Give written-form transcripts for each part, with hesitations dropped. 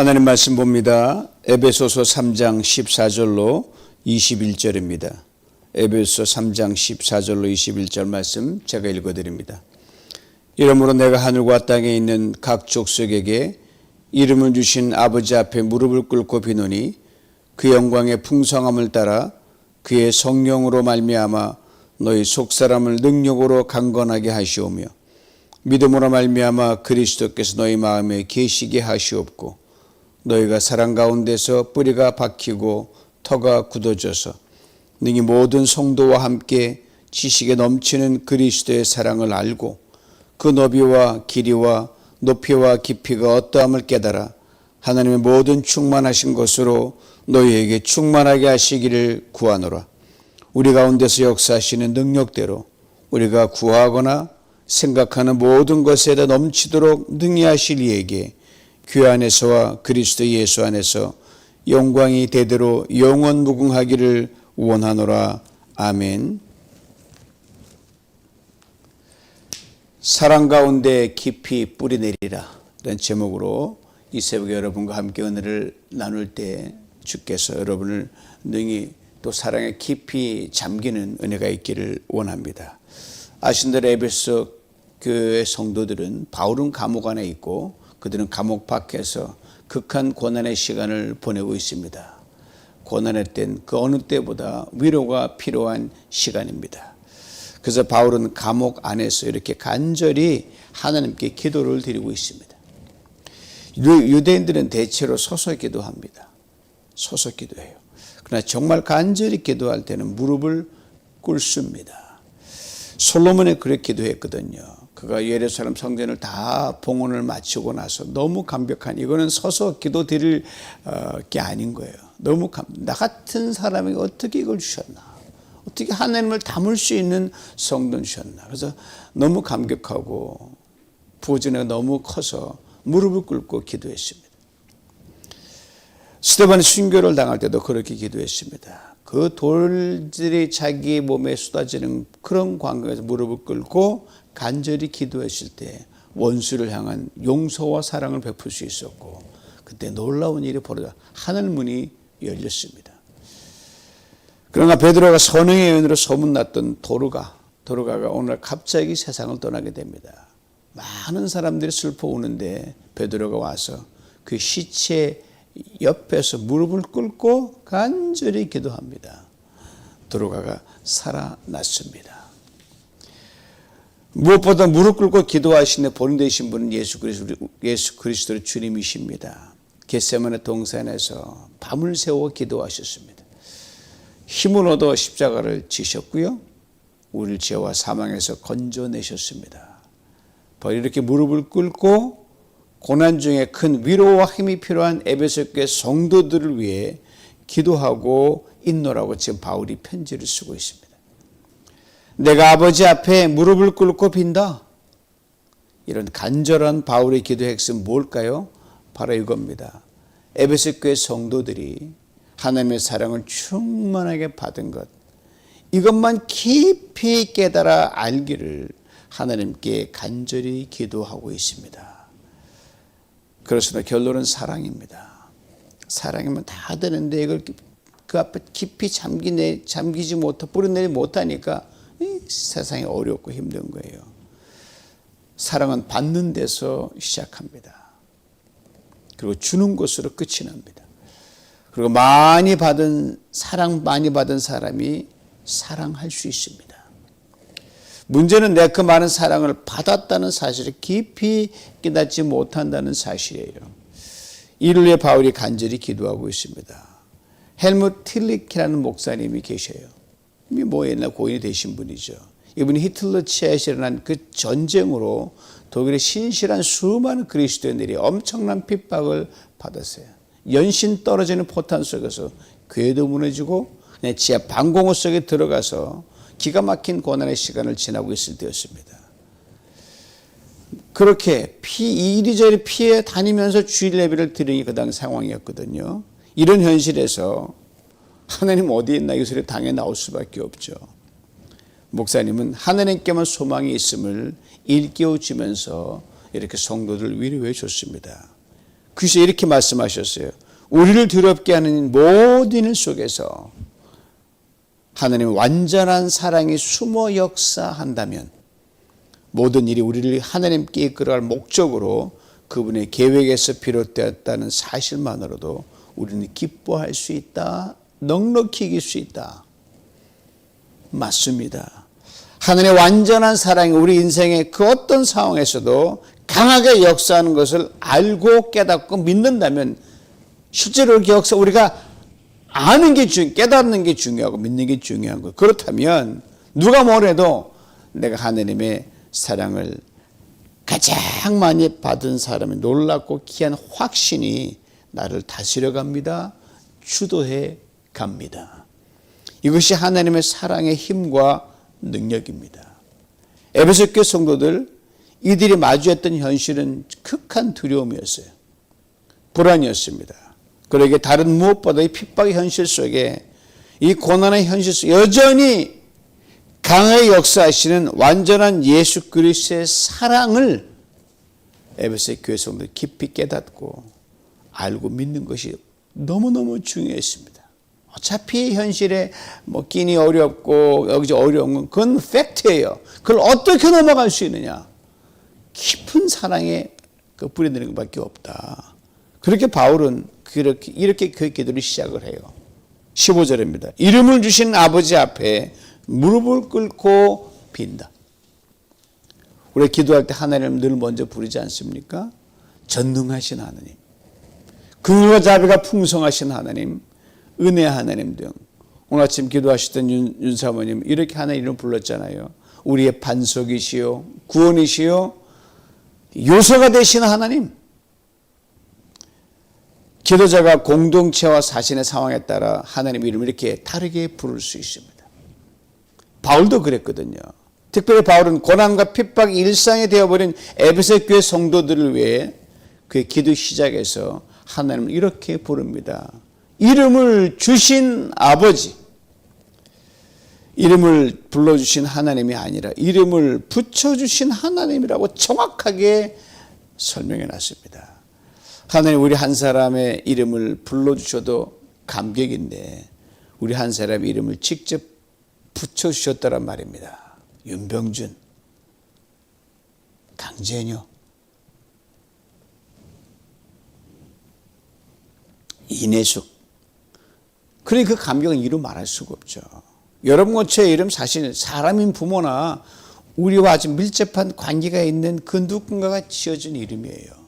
하나님 말씀 봅니다. 에베소서 3장 14절로 21절입니다. 에베소서 3장 14절로 21절 말씀 제가 읽어드립니다. 이러므로 내가 하늘과 땅에 있는 각 족속에게 이름을 주신 아버지 앞에 무릎을 꿇고 비노니 그 영광의 풍성함을 따라 그의 성령으로 말미암아 너희 속사람을 능력으로 강건하게 하시오며 믿음으로 말미암아 그리스도께서 너희 마음에 계시게 하시옵고 너희가 사랑 가운데서 뿌리가 박히고 터가 굳어져서 능히 모든 성도와 함께 지식에 넘치는 그리스도의 사랑을 알고 그 너비와 길이와 높이와 깊이가 어떠함을 깨달아 하나님의 모든 충만하신 것으로 너희에게 충만하게 하시기를 구하노라. 우리 가운데서 역사하시는 능력대로 우리가 구하거나 생각하는 모든 것에다 넘치도록 능히 하실 이에게 그 안에서와 그리스도 예수 안에서 영광이 대대로 영원 무궁하기를 원하노라. 아멘. 사랑 가운데 깊이 뿌리내리라 이런 제목으로 이 새벽에 여러분과 함께 은혜를 나눌 때 주께서 여러분을 능히 또 사랑에 깊이 잠기는 은혜가 있기를 원합니다. 아신 대로 에베소 교회 성도들은 바울은 감옥 안에 있고 그들은 감옥 밖에서 극한 고난의 시간을 보내고 있습니다. 고난의 때는 그 어느 때보다 위로가 필요한 시간입니다. 그래서 바울은 감옥 안에서 이렇게 간절히 하나님께 기도를 드리고 있습니다. 유대인들은 대체로 서서 기도합니다. 서서 기도해요. 그러나 정말 간절히 기도할 때는 무릎을 꿇습니다. 솔로몬이 그렇게 기도했거든요. 그가 예루살렘 성전을 다 봉헌을 마치고 나서 너무 감격한, 이거는 서서 기도 드릴 게 아닌 거예요. 나 같은 사람이 어떻게 이걸 주셨나, 어떻게 하나님을 담을 수 있는 성도를 주셨나. 그래서 너무 감격하고 부어진애가 너무 커서 무릎을 꿇고 기도했습니다. 스데반이 순교를 당할 때도 그렇게 기도했습니다. 그 돌들이 자기 몸에 쏟아지는 그런 광경에서 무릎을 꿇고 간절히 기도했을 때 원수를 향한 용서와 사랑을 베풀 수 있었고, 그때 놀라운 일이 벌어져 하늘 문이 열렸습니다. 그러나 베드로가 선행의 여인으로 소문났던 도르가가 오늘 갑자기 세상을 떠나게 됩니다. 많은 사람들이 슬퍼 우는데 베드로가 와서 그 시체 옆에서 무릎을 꿇고 간절히 기도합니다. 도르가가 살아났습니다. 무엇보다 무릎 꿇고 기도하시는 본인 되신 분은 예수 그리스도의 주님이십니다. 겟세마네 동산에서 밤을 새워 기도하셨습니다. 힘을 얻어 십자가를 지셨고요, 우리를 죄와 사망에서 건져내셨습니다. 바로 이렇게 무릎을 꿇고 고난 중에 큰 위로와 힘이 필요한 에베소 교회 성도들을 위해 기도하고 있노라고 지금 바울이 편지를 쓰고 있습니다. 내가 아버지 앞에 무릎을 꿇고 빈다. 이런 간절한 바울의 기도의 핵심 뭘까요? 바로 이겁니다. 에베소 교회 성도들이 하나님의 사랑을 충만하게 받은 것, 이것만 깊이 깨달아 알기를 하나님께 간절히 기도하고 있습니다. 그렇습니다. 결론은 사랑입니다. 사랑이면 다 되는데 이걸 그 앞에 깊이 잠기지 뿌리내지 못하니까 세상이 어렵고 힘든 거예요. 사랑은 받는 데서 시작합니다. 그리고 주는 것으로 끝이 납니다. 그리고 사랑 많이 받은 사람이 사랑할 수 있습니다. 문제는 내가 그 많은 사랑을 받았다는 사실을 깊이 깨닫지 못한다는 사실이에요. 이를 위해 바울이 간절히 기도하고 있습니다. 헬무트 틸리키라는 목사님이 계셔요. 이미 옛날 고인이 되신 분이죠. 이분이 히틀러 치하에서 일어난 그 전쟁으로 독일의 신실한 수많은 그리스도인들이 엄청난 핍박을 받았어요. 연신 떨어지는 포탄 속에서 궤도 무너지고 그냥 지하 방공호 속에 들어가서 기가 막힌 고난의 시간을 지나고 있을 때였습니다. 그렇게 이리저리 피해 다니면서 주일 예배를 드리는 그 당 상황이었거든요. 이런 현실에서 하나님 어디 있나 이 소리 당해 나올 수밖에 없죠. 목사님은 하나님께만 소망이 있음을 일깨워주면서 이렇게 성도들 위로해 줬습니다. 그래서 이렇게 말씀하셨어요. 우리를 두렵게 하는 모든 일 속에서 하나님의 완전한 사랑이 숨어 역사한다면 모든 일이 우리를 하나님께 이끌어갈 목적으로 그분의 계획에서 비롯되었다는 사실만으로도 우리는 기뻐할 수 있다. 넉넉히 이길 수 있다. 맞습니다. 하나님의 완전한 사랑이 우리 인생의 그 어떤 상황에서도 강하게 역사하는 것을 알고 깨닫고 믿는다면 실제로 이렇게 우리가 아는 게 깨닫는 게 중요하고 믿는 게 중요한 거예요. 그렇다면 누가 뭐래도 내가 하나님의 사랑을 가장 많이 받은 사람이 놀랍고 귀한 확신이 나를 다스려 갑니다. 주도해 갑니다. 이것이 하나님의 사랑의 힘과 능력입니다. 에베소 교회 성도들 이들이 마주했던 현실은 극한 두려움이었어요. 불안이었습니다. 그러기에 다른 무엇보다 이 핍박의 현실 속에 이 고난의 현실 속에 여전히 강하게 역사하시는 완전한 예수 그리스도의 사랑을 에베소 교회 성도들 깊이 깨닫고 알고 믿는 것이 너무너무 중요했습니다. 어차피 현실에 끼니 어렵고 여기서 어려운 건 그건 팩트예요. 그걸 어떻게 넘어갈 수 있느냐? 깊은 사랑에 그 뿌리내는 것밖에 없다. 그렇게 바울은 이렇게 그 기도를 시작을 해요. 15절입니다. 이름을 주신 아버지 앞에 무릎을 꿇고 빈다. 우리 기도할 때 하나님을 늘 먼저 부르지 않습니까? 전능하신 하나님, 긍휼과 자비가 풍성하신 하나님, 은혜 하나님 등 오늘 아침 기도하시던 윤 사모님 이렇게 하나님 이름 불렀잖아요. 우리의 반석이시요 구원이시요 요소가 되시는 하나님. 기도자가 공동체와 자신의 상황에 따라 하나님 이름을 이렇게 다르게 부를 수 있습니다. 바울도 그랬거든요. 특별히 바울은 고난과 핍박이 일상이 되어버린 에베소 교회 성도들을 위해 그의 기도 시작에서 하나님을 이렇게 부릅니다. 이름을 주신 아버지, 이름을 불러주신 하나님이 아니라 이름을 붙여주신 하나님이라고 정확하게 설명해 놨습니다. 하나님 우리 한 사람의 이름을 불러주셔도 감격인데 우리 한 사람의 이름을 직접 붙여주셨다란 말입니다. 윤병준, 강재녀, 이내숙. 그러니 그 감격은 이루 말할 수가 없죠. 여러분 고체의 이름 사실 사람인 부모나 우리와 아주 밀접한 관계가 있는 그 누군가가 지어준 이름이에요.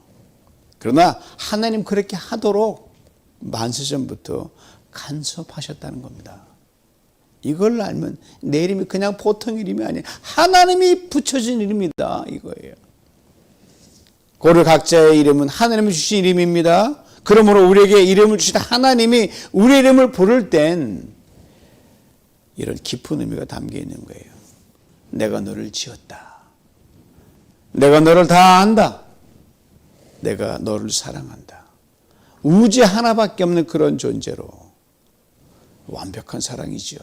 그러나 하나님 그렇게 하도록 만세전부터 간섭하셨다는 겁니다. 이걸 알면 내 이름이 그냥 보통 이름이 아니에요. 하나님이 붙여준 이름이다 이거예요. 고려 각자의 이름은 하나님이 주신 이름입니다. 그러므로 우리에게 이름을 주신 하나님이 우리 이름을 부를 땐 이런 깊은 의미가 담겨 있는 거예요. 내가 너를 지었다. 내가 너를 다 안다. 내가 너를 사랑한다. 우주 하나밖에 없는 그런 존재로 완벽한 사랑이죠.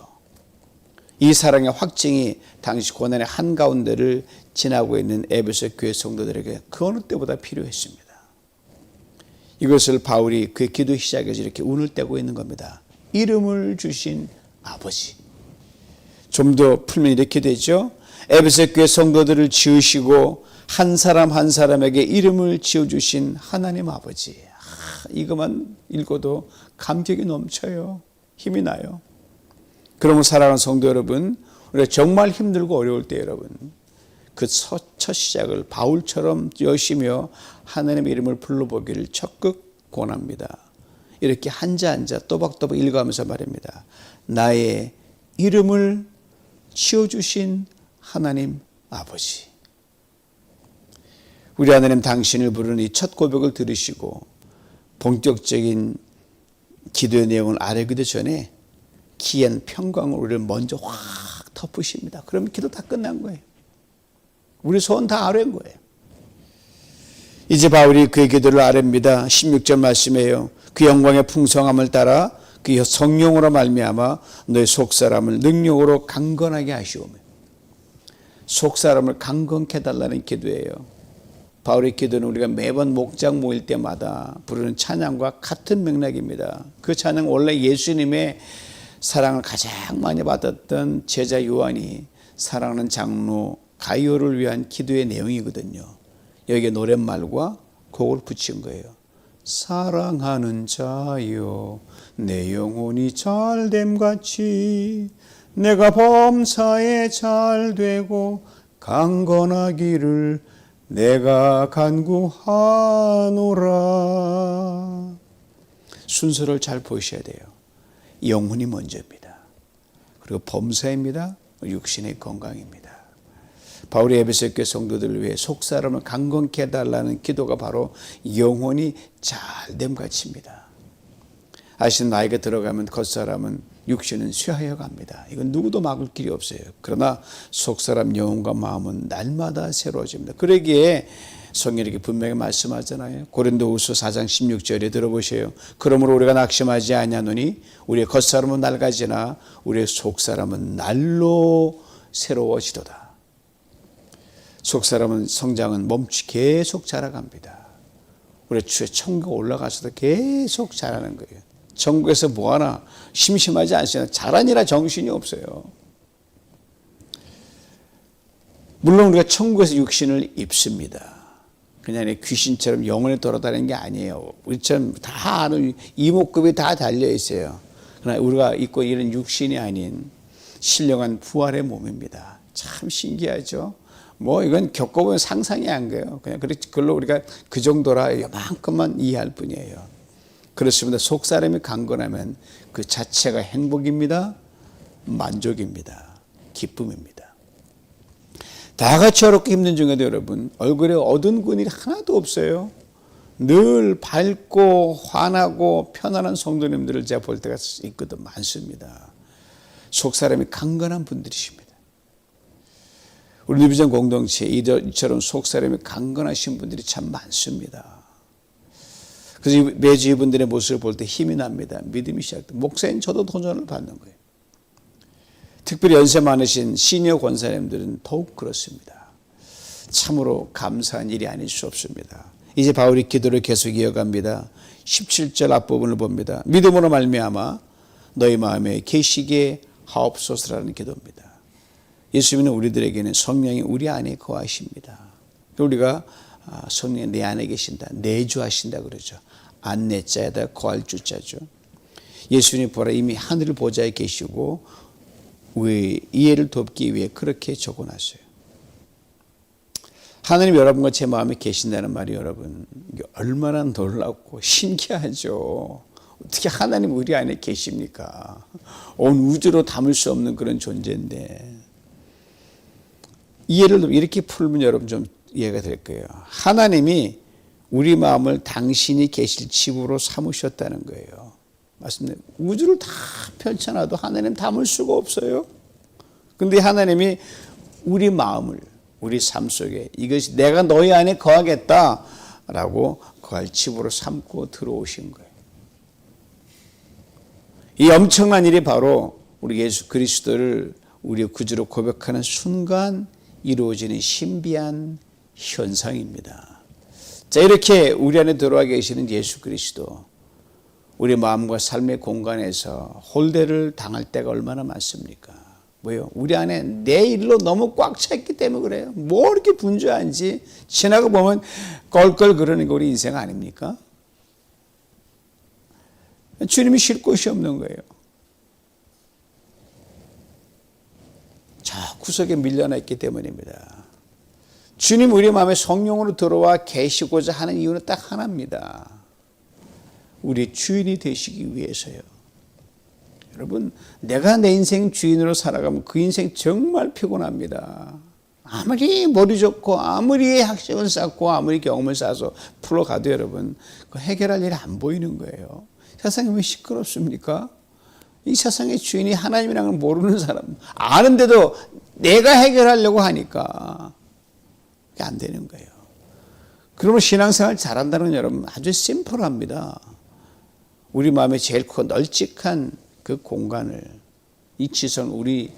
이 사랑의 확증이 당시 고난의 한가운데를 지나고 있는 에베소 교회 성도들에게 그 어느 때보다 필요했습니다. 이것을 바울이 그의 기도 시작에서 이렇게 운을 떼고 있는 겁니다. 이름을 주신 아버지. 좀 더 풀면 이렇게 되죠. 에베소 교회 성도들을 지으시고 한 사람 한 사람에게 이름을 지어주신 하나님 아버지. 이것만 읽어도 감격이 넘쳐요. 힘이 나요. 그러면 사랑하는 성도 여러분, 우리가 정말 힘들고 어려울 때 여러분, 그 첫 시작을 바울처럼 여시며 하나님의 이름을 불러보기를 적극 권합니다. 이렇게 한자 한자 또박또박 읽어가면서 말입니다. 나의 이름을 지어주신 하나님 아버지. 우리 하나님 당신을 부르는 이 첫 고백을 들으시고 본격적인 기도의 내용을 알기도 전에 기이한 평강을 우리를 먼저 확 덮으십니다. 그러면 기도 다 끝난 거예요. 우리 소원 다 아뢰는 거예요. 이제 바울이 그의 기도를 아뢰입니다. 16절 말씀이에요. 그 영광의 풍성함을 따라 그 성령으로 말미암아 너의 속사람을 능력으로 강건하게 하시오며. 속사람을 강건케 해달라는 기도예요. 바울의 기도는 우리가 매번 목장 모일 때마다 부르는 찬양과 같은 맥락입니다. 그 찬양 원래 예수님의 사랑을 가장 많이 받았던 제자 요한이 사랑하는 장로 가이오를 위한 기도의 내용이거든요. 여기에 노랫말과 곡을 붙인 거예요. 사랑하는 자여 내 영혼이 잘됨같이 내가 범사에 잘되고 강건하기를 내가 간구하노라. 순서를 잘 보셔야 돼요. 영혼이 먼저입니다. 그리고 범사입니다. 육신의 건강입니다. 바울이 에베소 교회 성도들을 위해 속사람을 강건케 해달라는 기도가 바로 영혼이 잘됨 같이입니다. 아시는 나이가 들어가면 겉사람은 육신은 쇠하여 갑니다. 이건 누구도 막을 길이 없어요. 그러나 속사람 영혼과 마음은 날마다 새로워집니다. 그러기에 성경이 이렇게 분명히 말씀하잖아요. 고린도후서 4장 16절에 들어보세요. 그러므로 우리가 낙심하지 아니하노니 우리의 겉사람은 낡아지나 우리의 속사람은 날로 새로워지도다. 속사람은 성장은 계속 자라갑니다. 우리 주에 천국 올라가서도 계속 자라는 거예요. 천국에서 뭐하나 심심하지 않으시나 자라니라 정신이 없어요. 물론 우리가 천국에서 육신을 입습니다. 그냥 귀신처럼 영원히 돌아다니는 게 아니에요. 우리처럼 다 아는 이목구비 다 달려 있어요. 그러나 우리가 입고 이런 육신이 아닌 신령한 부활의 몸입니다. 참 신기하죠. 뭐 이건 겪어보면 상상이 안 가요. 그냥 그걸로 우리가 그 정도라 이만큼만 이해할 뿐이에요. 그렇습니다. 속사람이 강건하면 그 자체가 행복입니다. 만족입니다. 기쁨입니다. 다 같이 어렵고 힘든 중에도 여러분 얼굴에 어두운 근이 하나도 없어요. 늘 밝고 환하고 편안한 성도님들을 제가 볼 때가 있거든 많습니다. 속사람이 강건한 분들이십니다. 우리 리비전 공동체에 이처럼 속사람이 강건하신 분들이 참 많습니다. 그래서 매주 이분들의 모습을 볼 때 힘이 납니다. 믿음이 시작됩니다. 목사님 저도 도전을 받는 거예요. 특별히 연세 많으신 시니어 권사님들은 더욱 그렇습니다. 참으로 감사한 일이 아닐 수 없습니다. 이제 바울이 기도를 계속 이어갑니다. 17절 앞부분을 봅니다. 믿음으로 말미암아 너희 마음에 계시게 하옵소서라는 기도입니다. 예수 믿는 우리들에게는 성령이 우리 안에 거하십니다. 우리가 성령이 내 안에 계신다. 내주하신다 그러죠. 안내자에다 거할 주자죠. 예수님 보라 이미 하늘 보좌에 계시고 우리 이해를 돕기 위해 그렇게 적어놨어요. 하나님 여러분과 제 마음에 계신다는 말이 여러분 이게 얼마나 놀랍고 신기하죠. 어떻게 하나님 우리 안에 계십니까? 온 우주로 담을 수 없는 그런 존재인데 이해를 이렇게 풀면 여러분 좀 이해가 될 거예요. 하나님이 우리 마음을 당신이 계실 집으로 삼으셨다는 거예요. 맞습니다. 우주를 다 펼쳐놔도 하나님 담을 수가 없어요. 그런데 하나님이 우리 마음을 우리 삶 속에 이것이 내가 너희 안에 거하겠다라고 거할 집으로 삼고 들어오신 거예요. 이 엄청난 일이 바로 우리 예수 그리스도를 우리의 구주로 고백하는 순간 이루어지는 신비한 현상입니다. 자, 이렇게 우리 안에 들어와 계시는 예수 그리스도, 우리 마음과 삶의 공간에서 홀대를 당할 때가 얼마나 많습니까? 뭐요? 우리 안에 내 일로 너무 꽉 차 있기 때문에 그래요. 뭐 이렇게 분주한지 지나고 보면 껄껄 그러는 게 우리 인생 아닙니까? 주님이 쉴 곳이 없는 거예요. 저 구석에 밀려나 있기 때문입니다. 주님 우리 마음에 성령으로 들어와 계시고자 하는 이유는 딱 하나입니다. 우리 주인이 되시기 위해서요. 여러분, 내가 내 인생 주인으로 살아가면 그 인생 정말 피곤합니다. 아무리 머리 좋고 아무리 학식을 쌓고 아무리 경험을 쌓아서 풀어가도 여러분 그 해결할 일이 안 보이는 거예요. 세상이 왜 시끄럽습니까? 이 세상의 주인이 하나님이라는 걸 모르는 사람, 아는데도 내가 해결하려고 하니까 그게 안 되는 거예요. 그러면 신앙생활 잘한다는 여러분 아주 심플합니다. 우리 마음에 제일 크고 널찍한 그 공간을 이 지성 우리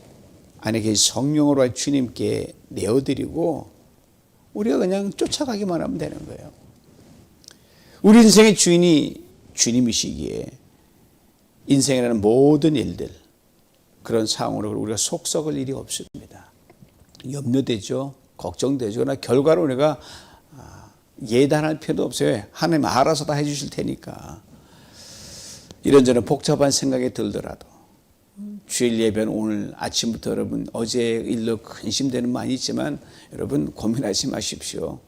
안에 계신 성령으로 주님께 내어드리고 우리가 그냥 쫓아가기만 하면 되는 거예요. 우리 인생의 주인이 주님이시기에 인생이라는 모든 일들, 그런 상황으로 우리가 속 썩을 일이 없습니다. 염려되죠. 걱정되죠. 그러나 결과로 우리가 예단할 필요도 없어요. 하나님 알아서 다 해주실 테니까. 이런저런 복잡한 생각이 들더라도 주일 예배는 오늘 아침부터 여러분 어제 일로 근심되는 많이 있지만 여러분 고민하지 마십시오.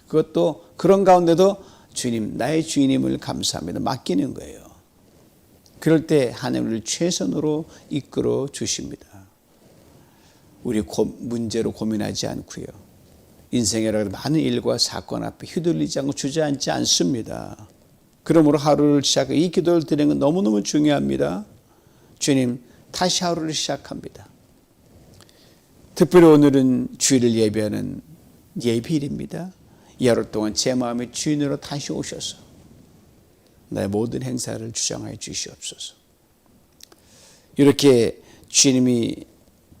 그것도 그런 가운데도 주님, 나의 주인임을 감사합니다. 맡기는 거예요. 그럴 때 하나님을 최선으로 이끌어 주십니다. 우리 문제로 고민하지 않고요. 인생이라는 많은 일과 사건 앞에 휘둘리지 않고 주저앉지 않습니다. 그러므로 하루를 시작해 이 기도를 드리는 건 너무너무 중요합니다. 주님, 다시 하루를 시작합니다. 특별히 오늘은 주일을 예배하는 예비일입니다. 이 하루 동안 제 마음의 주인으로 다시 오셔서 나의 모든 행사를 주장하여 주시옵소서. 이렇게 주님을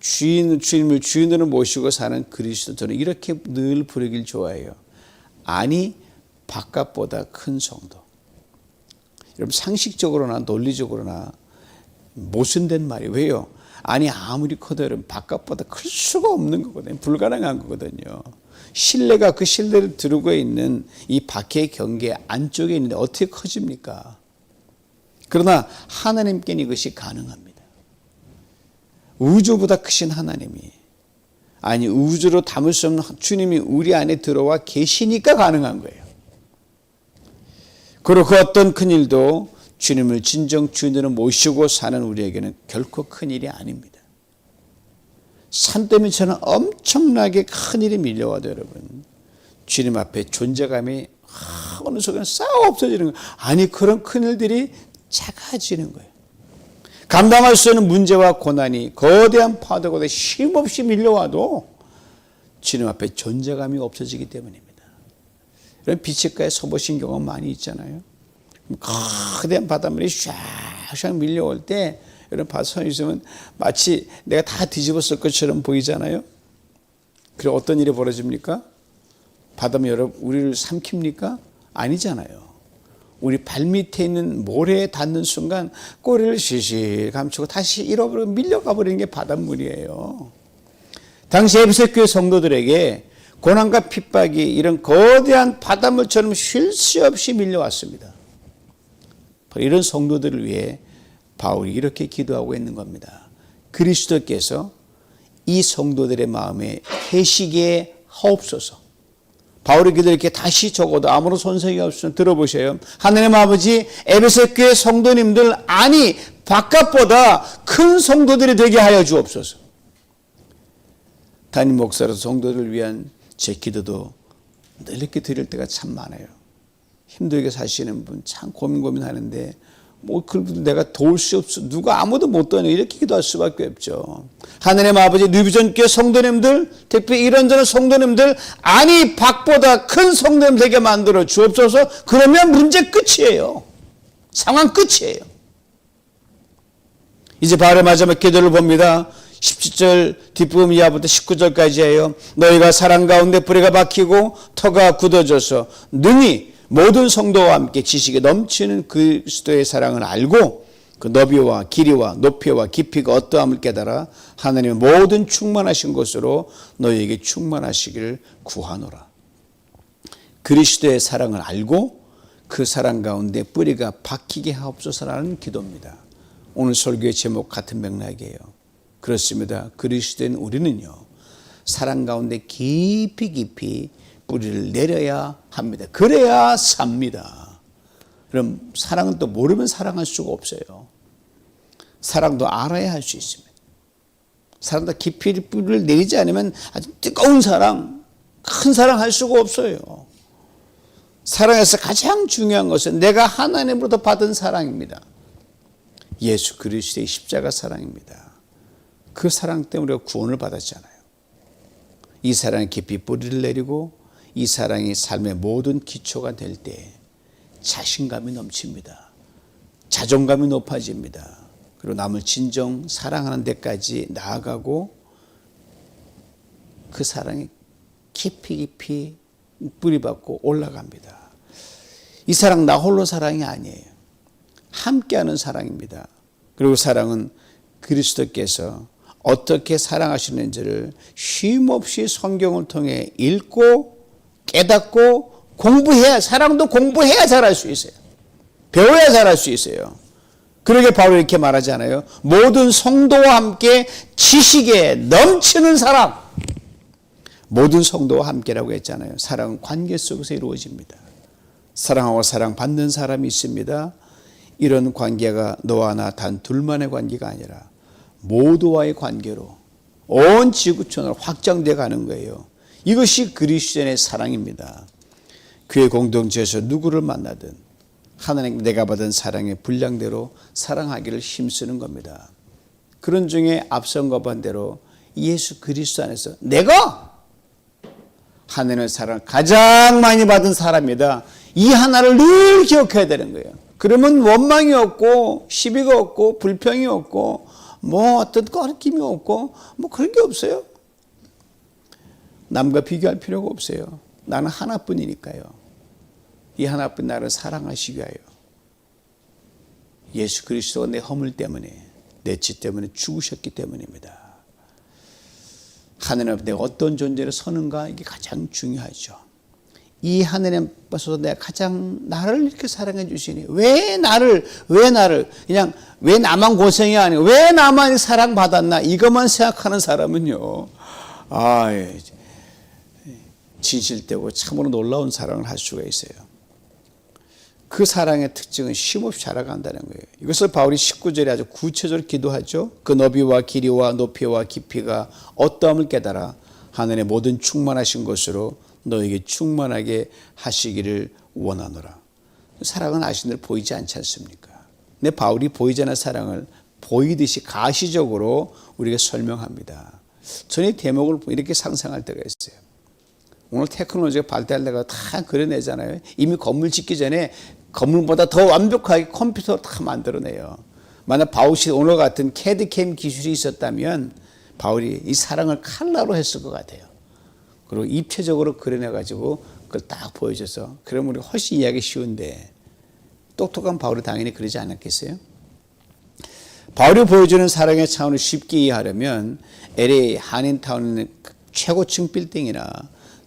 주인으로 모시고 사는 그리스도, 저는 이렇게 늘 부르길 좋아해요. 아니 바깥보다 큰 성도. 여러분 상식적으로나 논리적으로나 모순된 말이 왜요? 아니 아무리 커도 여러분 바깥보다 클 수가 없는 거거든요. 불가능한 거거든요. 실내가 그 실내를 두르고 있는 이 밖의 경계 안쪽에 있는데 어떻게 커집니까? 그러나 하나님께는 이것이 가능합니다. 우주보다 크신 하나님이, 아니 우주로 담을 수 없는 주님이 우리 안에 들어와 계시니까 가능한 거예요. 그리고 그 어떤 큰일도 주님을 진정 주인으로 모시고 사는 우리에게는 결코 큰일이 아닙니다. 산더미처럼 엄청나게 큰일이 밀려와도 여러분 주님 앞에 존재감이 어느 순간 싹 없어지는 거예요. 아니 그런 큰일들이 작아지는 거예요. 감당할 수 없는 문제와 고난이 거대한 파도가 쉼없이 밀려와도 주님 앞에 존재감이 없어지기 때문입니다. 이런 빛의 서보신 경험 많이 있잖아요. 거대한 바닷물이 샥샥 밀려올 때 여러분 바닷물이 있으면 마치 내가 다 뒤집었을 것처럼 보이잖아요. 그리고 어떤 일이 벌어집니까? 바닷물이 여러분 우리를 삼킵니까? 아니잖아요. 우리 발밑에 있는 모래에 닿는 순간 꼬리를 실실 감추고 다시 잃어버리고 밀려가 버리는 게 바닷물이에요. 당시 에베소 교회 성도들에게 고난과 핍박이 이런 거대한 바닷물처럼 쉴 새 없이 밀려왔습니다. 이런 성도들을 위해 바울이 이렇게 기도하고 있는 겁니다. 그리스도께서 이 성도들의 마음에 계시게 하옵소서. 바울의 기도를 이렇게 다시 적어도 아무런 손색이 없으면 들어보세요. 하나님 아버지, 에베소 교회 성도님들, 아니 바깥보다 큰 성도들이 되게 하여 주옵소서. 담임 목사로서 성도들을 위한 제 기도도 늘 이렇게 드릴 때가 참 많아요. 힘들게 사시는 분 참 고민하는데 그분들 내가 도울 수 없어. 누가 아무도 못 도와내. 이렇게 기도할 수밖에 없죠. 하나님 아버지, 뉴비전교회 성도님들, 특별히 이런저런 성도님들, 아니 밖보다 큰 성도님 되게 만들어 주옵소서. 그러면 문제 끝이에요. 상황 끝이에요. 이제 바로 마지막 기도를 봅니다. 17절 뒷부분 이하부터 19절까지예요. 너희가 사랑 가운데 뿌리가 박히고 터가 굳어져서 능히 모든 성도와 함께 지식에 넘치는 그리스도의 사랑을 알고 그 너비와 길이와 높이와 깊이가 어떠함을 깨달아 하나님의 모든 충만하신 것으로 너희에게 충만하시기를 구하노라. 그리스도의 사랑을 알고 그 사랑 가운데 뿌리가 박히게 하옵소서라는 기도입니다. 오늘 설교의 제목 같은 맥락이에요. 그렇습니다. 그리스도인 우리는요, 사랑 가운데 깊이 뿌리를 내려야 합니다. 그래야 삽니다. 그럼 사랑은 또 모르면 사랑할 수가 없어요. 사랑도 알아야 할 수 있습니다. 사랑도 깊이 뿌리를 내리지 않으면 아주 뜨거운 사랑, 큰 사랑 할 수가 없어요. 사랑에서 가장 중요한 것은 내가 하나님으로부터 받은 사랑입니다. 예수 그리스도의 십자가 사랑입니다. 그 사랑 때문에 우리가 구원을 받았잖아요. 이 사랑에 깊이 뿌리를 내리고 이 사랑이 삶의 모든 기초가 될 때 자신감이 넘칩니다. 자존감이 높아집니다. 그리고 남을 진정 사랑하는 데까지 나아가고 그 사랑이 깊이 깊이 뿌리박고 올라갑니다. 이 사랑 나 홀로 사랑이 아니에요. 함께하는 사랑입니다. 그리고 사랑은 그리스도께서 어떻게 사랑하시는지를 쉼없이 성경을 통해 읽고 깨닫고 공부해야, 사랑도 공부해야 잘할 수 있어요. 배워야 잘할 수 있어요. 그러게 바로 이렇게 말하잖아요. 모든 성도와 함께 지식에 넘치는 사랑. 모든 성도와 함께라고 했잖아요. 사랑은 관계 속에서 이루어집니다. 사랑하고 사랑받는 사람이 있습니다. 이런 관계가 너와 나 단 둘만의 관계가 아니라 모두와의 관계로 온 지구촌으로 확장되어 가는 거예요. 이것이 그리스도인의 사랑입니다. 그의 공동체에서 누구를 만나든 하나님 내가 받은 사랑의 분량대로 사랑하기를 힘쓰는 겁니다. 그런 중에 앞선 것 반대로 예수 그리스도 안에서 내가 하나님의 사랑을 가장 많이 받은 사람이다. 이 하나를 늘 기억해야 되는 거예요. 그러면 원망이 없고 시비가 없고 불평이 없고 뭐 어떤 꺼리낌이 없고 뭐 그런 게 없어요. 남과 비교할 필요가 없어요. 나는 하나뿐이니까요. 이 하나뿐 나를 사랑하시기 위하여 예수 그리스도가 내 허물 때문에 내 죄 때문에 죽으셨기 때문입니다. 하나님 앞에 내가 어떤 존재로 서는가 이게 가장 중요하죠. 이 하나님 앞에서 내가 가장 나를 이렇게 사랑해 주시니 왜 나를 그냥 왜 나만 고생이 아니고 왜 나만 사랑받았나 이것만 생각하는 사람은요 진실되고 참으로 놀라운 사랑을 할 수가 있어요. 그 사랑의 특징은 쉼없이 자라간다는 거예요. 이것을 바울이 19절에 아주 구체적으로 기도하죠. 그 너비와 길이와 높이와 깊이가 어떠함을 깨달아 하늘의 모든 충만하신 것으로 너에게 충만하게 하시기를 원하노라. 사랑은 아신 대로 보이지 않지 않습니까? 근데 바울이 보이지 않는 사랑을 보이듯이 가시적으로 우리가 설명합니다. 저는 이 대목을 이렇게 상상할 때가 있어요. 오늘 테크놀로지가 발달되고 다 그려내잖아요. 이미 건물 짓기 전에 건물보다 더 완벽하게 컴퓨터로 다 만들어내요. 만약 바울이 오늘 같은 캐드캠 기술이 있었다면 바울이 이 사랑을 칼라로 했을 것 같아요. 그리고 입체적으로 그려내가지고 그걸 딱 보여줘서 그러면 우리 훨씬 이해하기 쉬운데 똑똑한 바울이 당연히 그러지 않았겠어요? 바울이 보여주는 사랑의 차원을 쉽게 이해하려면 LA 한인타운의 최고층 빌딩이나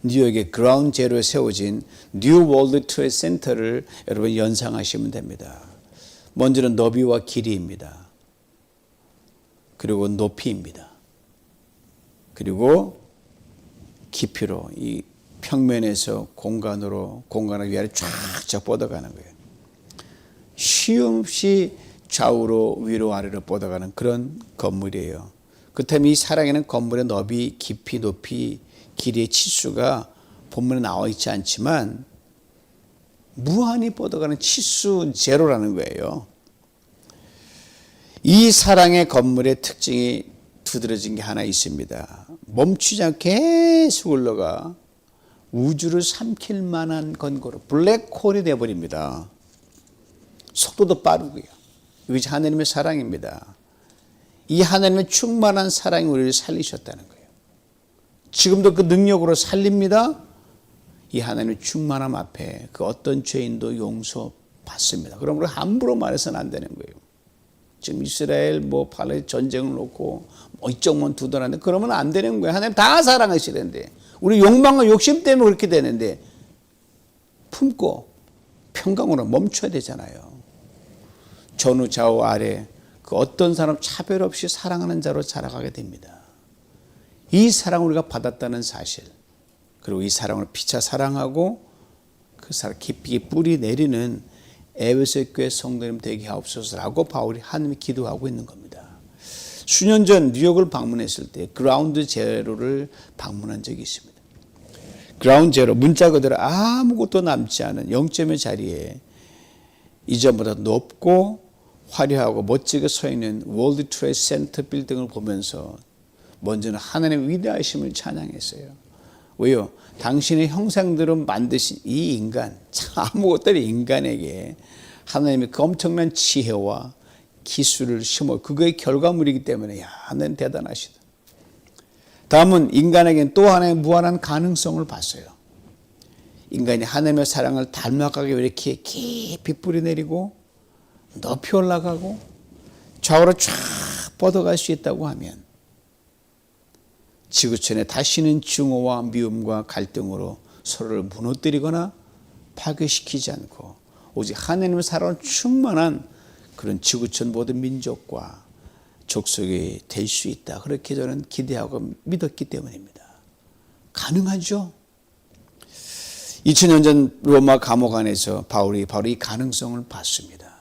뉴욕의 그라운드 제로에 세워진 뉴 월드 트레이드 센터를 여러분 연상하시면 됩니다. 먼저는 너비와 길이입니다. 그리고 높이입니다. 그리고 깊이로 이 평면에서 공간을 위아래 쫙쫙 뻗어가는 거예요. 쉼없이 좌우로 위로 아래로 뻗어가는 그런 건물이에요. 그렇다면 이 사랑에는 건물의 너비, 깊이, 높이, 길이의 치수가 본문에 나와 있지 않지만 무한히 뻗어가는 치수 제로라는 거예요. 이 사랑의 건물의 특징이 두드러진 게 하나 있습니다. 멈추지 않고 계속 흘러가 우주를 삼킬 만한 건고로 블랙홀이 되어버립니다. 속도도 빠르고요. 이것이 하나님의 사랑입니다. 이 하나님의 충만한 사랑이 우리를 살리셨다는 거예요. 지금도 그 능력으로 살립니다. 이 하나님의 충만함 앞에 그 어떤 죄인도 용서받습니다. 그럼 우리 함부로 말해서는 안 되는 거예요. 지금 이스라엘 팔레 전쟁을 놓고 이쪽만 두더라는데 그러면 안 되는 거예요. 하나님 다 사랑하시는데 우리 욕망과 욕심 때문에 그렇게 되는데 품고 평강으로 멈춰야 되잖아요. 전후 좌우 아래 그 어떤 사람 차별 없이 사랑하는 자로 자라가게 됩니다. 이 사랑을 우리가 받았다는 사실, 그리고 이 사랑을 피차 사랑하고 그 사랑 깊이 뿌리 내리는 에베소 교회 성도님 되게 하옵소서라고 바울이 하나님께 기도하고 있는 겁니다. 수년 전 뉴욕을 방문했을 때 그라운드 제로를 방문한 적이 있습니다. 그라운드 제로, 문자 그대로 아무것도 남지 않은 0점의 자리에 이전보다 높고 화려하고 멋지게 서 있는 월드 트레이드 센터 빌딩을 보면서 먼저는 하나님의 위대하심을 찬양했어요. 왜요? 당신의 형상대로 만드신 이 인간, 참 아무것도 아닌 인간에게 하나님의 그 엄청난 지혜와 기술을 심어 그거의 결과물이기 때문에 하나님 대단하시다. 다음은 인간에게는 또 하나의 무한한 가능성을 봤어요. 인간이 하나님의 사랑을 닮아가기 위해 이렇게 깊이 뿌리내리고 높이 올라가고 좌우로 쫙 뻗어갈 수 있다고 하면 지구촌에 다시는 증오와 미움과 갈등으로 서로를 무너뜨리거나 파괴시키지 않고 오직 하나님의 사랑으로 충만한 그런 지구촌 모든 민족과 족속이 될 수 있다. 그렇게 저는 기대하고 믿었기 때문입니다. 가능하죠? 2000년 전 로마 감옥 안에서 바울이 바로 이 가능성을 봤습니다.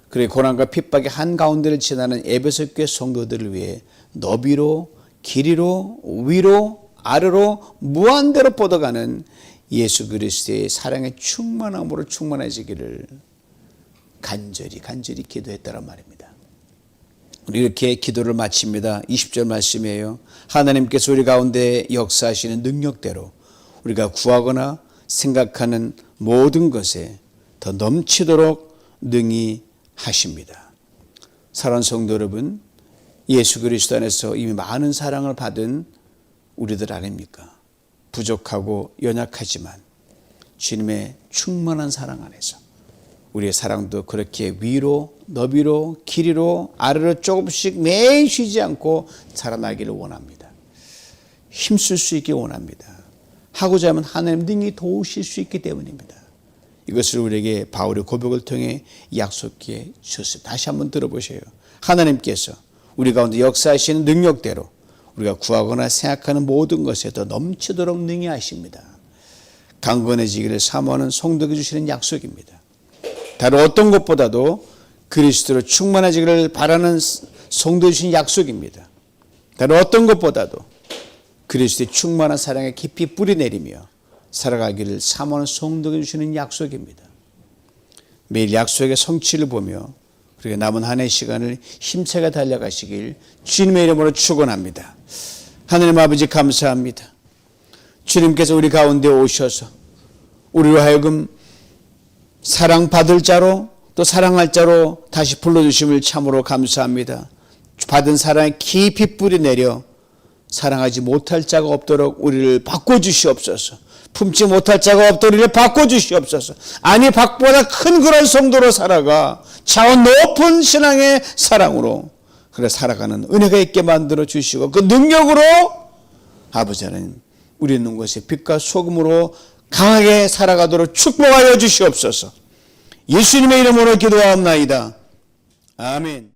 그리고 고난과 핍박의 한가운데를 지나는 에베소 교회 성도들을 위해 너비로 길이로 위로 아래로 무한대로 뻗어가는 예수 그리스도의 사랑의 충만함으로 충만해지기를 간절히 기도했다란 말입니다. 우리 이렇게 기도를 마칩니다. 20절 말씀이에요. 하나님께서 우리 가운데 역사하시는 능력대로 우리가 구하거나 생각하는 모든 것에 더 넘치도록 능히 하십니다. 사랑하는 성도 여러분, 예수 그리스도 안에서 이미 많은 사랑을 받은 우리들 아닙니까? 부족하고 연약하지만 주님의 충만한 사랑 안에서 우리의 사랑도 그렇게 위로 너비로 길이로 아래로 조금씩 매일 쉬지 않고 자라나기를 원합니다. 힘쓸 수 있게 원합니다. 하고자 하면 하나님 능히 도우실 수 있기 때문입니다. 이것을 우리에게 바울의 고백을 통해 약속해 주셨습니다. 다시 한번 들어보세요. 하나님께서 우리 가운데 역사하시는 능력대로 우리가 구하거나 생각하는 모든 것에 더 넘치도록 능히 하십니다. 강건해지기를 사모하는 성도에게 주시는 약속입니다. 다른 어떤 것보다도 그리스도로 충만해지기를 바라는 성도에 주신 약속입니다. 다른 어떤 것보다도 그리스도의 충만한 사랑에 깊이 뿌리내리며 살아가기를 사모하는 성도에게 주시는 약속입니다. 매일 약속의 성취를 보며 그리고 남은 한 해 시간을 힘차게 달려가시길 주님의 이름으로 축원합니다. 하나님 아버지 감사합니다. 주님께서 우리 가운데 오셔서 우리로 하여금 사랑받을 자로 또 사랑할 자로 다시 불러주심을 참으로 감사합니다. 받은 사랑에 깊이 뿌리내려 사랑하지 못할 자가 없도록 우리를 바꿔주시옵소서. 품지 못할 자가 없도록 우리를 바꿔주시옵소서. 아니 박보다 큰 그런 성도로 살아가 차원 높은 신앙의 사랑으로 그래 살아가는 은혜가 있게 만들어 주시고 그 능력으로 아버지 하나님 우리 있는 곳에 빛과 소금으로 강하게 살아가도록 축복하여 주시옵소서. 예수님의 이름으로 기도하옵나이다. 아멘.